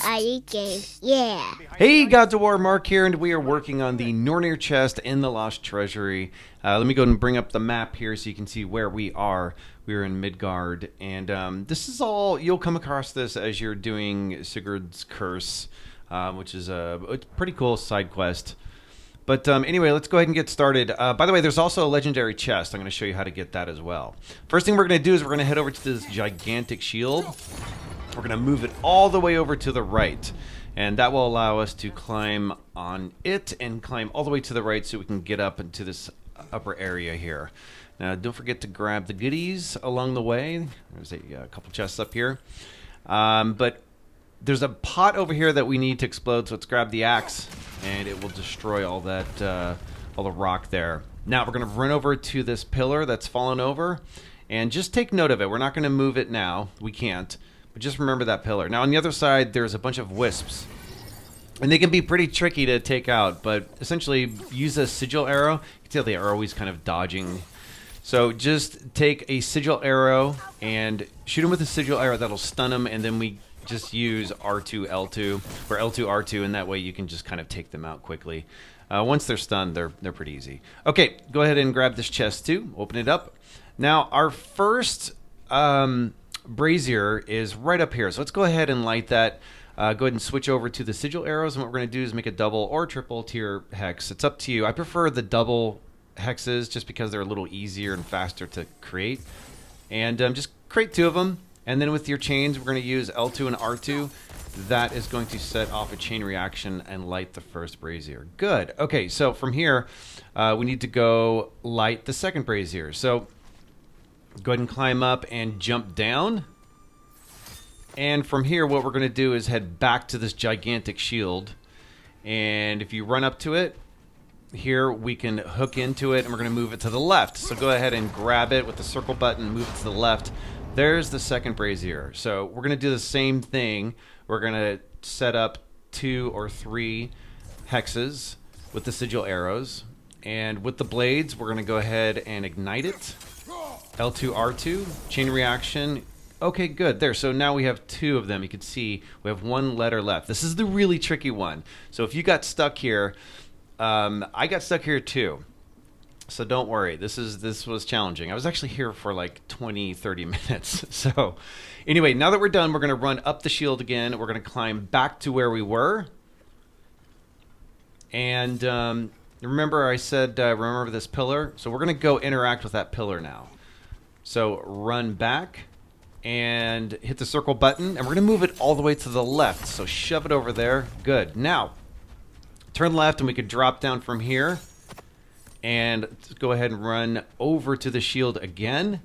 I.Eat.Games. Yeah. Hey, Gods of War, Mark here, and we are working on the Nornir chest in the Lost Treasury. Let me go and bring up the map here so you can see where we are. We are in Midgard, and this is all, you'll come across this as you're doing Sigrun's Curse, which is a pretty cool side quest. But anyway, let's go ahead and get started. By the way, there's also a legendary chest. I'm going to show you how to get that as well. First thing we're going to do is we're going to head over to this gigantic shield. We're going to move it all the way over to the right. And that will allow us to climb on it and climb all the way to the right so we can get up into this upper area here. Now, don't forget to grab the goodies along the way. There's a couple chests up here. But there's a pot over here that we need to explode, so let's grab the axe, and it will destroy all that, all the rock there. Now, we're going to run over to this pillar that's fallen over, and just take note of it. We're not going to move it now. We can't. But just remember that pillar. Now, on the other side, there's a bunch of wisps. And they can be pretty tricky to take out, but essentially use a sigil arrow. You can see how they are always kind of dodging. So just take a sigil arrow and shoot them with a sigil arrow. That'll stun them, and then we just use R2, L2, or L2, R2, and that way you can just kind of take them out quickly. Once they're stunned, they're pretty easy. Okay, go ahead and grab this chest too. Open it up. Now, our first brazier is right up here. So let's go ahead and light that. Go ahead and switch over to the sigil arrows, and what we're going to do is make a double or triple tier hex. It's up to you. I prefer the double hexes just because they're a little easier and faster to create. And just create 2 of them, and then with your chains, we're going to use L2 and R2. That is going to set off a chain reaction and light the first brazier. Good. Okay, so from here, we need to go light the second brazier. So go ahead and climb up and jump down. And from here, what we're going to do is head back to this gigantic shield. And if you run up to it, here we can hook into it, and we're going to move it to the left. So go ahead and grab it with the circle button, move it to the left. There's the second brazier. So we're going to do the same thing. We're going to set up 2 or 3 hexes with the sigil arrows. And with the blades, we're going to go ahead and ignite it. L2, R2, chain reaction. Okay, good. There. So now we have 2 of them. You can see we have 1 letter left. This is the really tricky one. So if you got stuck here, I got stuck here too. So don't worry. This was challenging. I was actually here for like 20, 30 minutes. So anyway, now that we're done, we're going to run up the shield again. We're going to climb back to where we were. And remember I said, remember this pillar? So we're going to go interact with that pillar now. So run back and hit the circle button, and we're going to move it all the way to the left. So shove it over there. Good. Now, turn left, and we could drop down from here. And go ahead and run over to the shield again.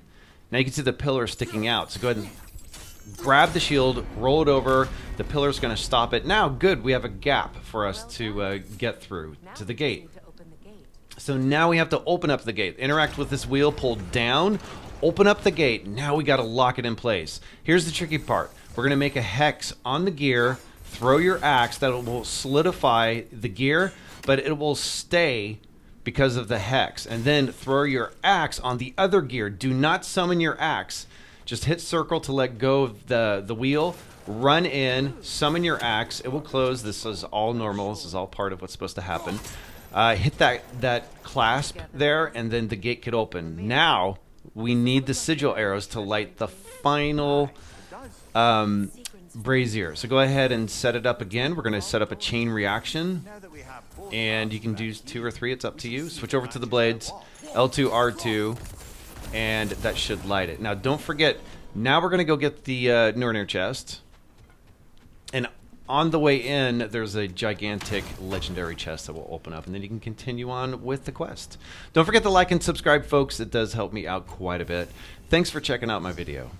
Now you can see the pillar sticking out. So go ahead and grab the shield, roll it over. The pillar's going to stop it. Now, good. We have a gap for us to get through to the gate. So now we have to open up the gate. Interact with this wheel, pull down. Open up the gate. Now we got to lock it in place. Here's the tricky part. We're going to make a hex on the gear, throw your axe. That will solidify the gear, but it will stay because of the hex. And then throw your axe on the other gear. Do not summon your axe. Just hit circle to let go of the wheel. Run in, summon your axe. It will close. This is all normal. This is all part of what's supposed to happen. Hit that clasp there, and then the gate could open. Now we need the sigil arrows to light the final brazier. So go ahead and set it up again. We're going to set up a chain reaction. And you can do 2 or 3. It's up to you. Switch over to the blades. L2, R2. And that should light it. Now, don't forget, now we're going to go get the Nornir chest. And on the way in, there's a gigantic legendary chest that will open up, and then you can continue on with the quest. Don't forget to like and subscribe, folks. It does help me out quite a bit. Thanks for checking out my video.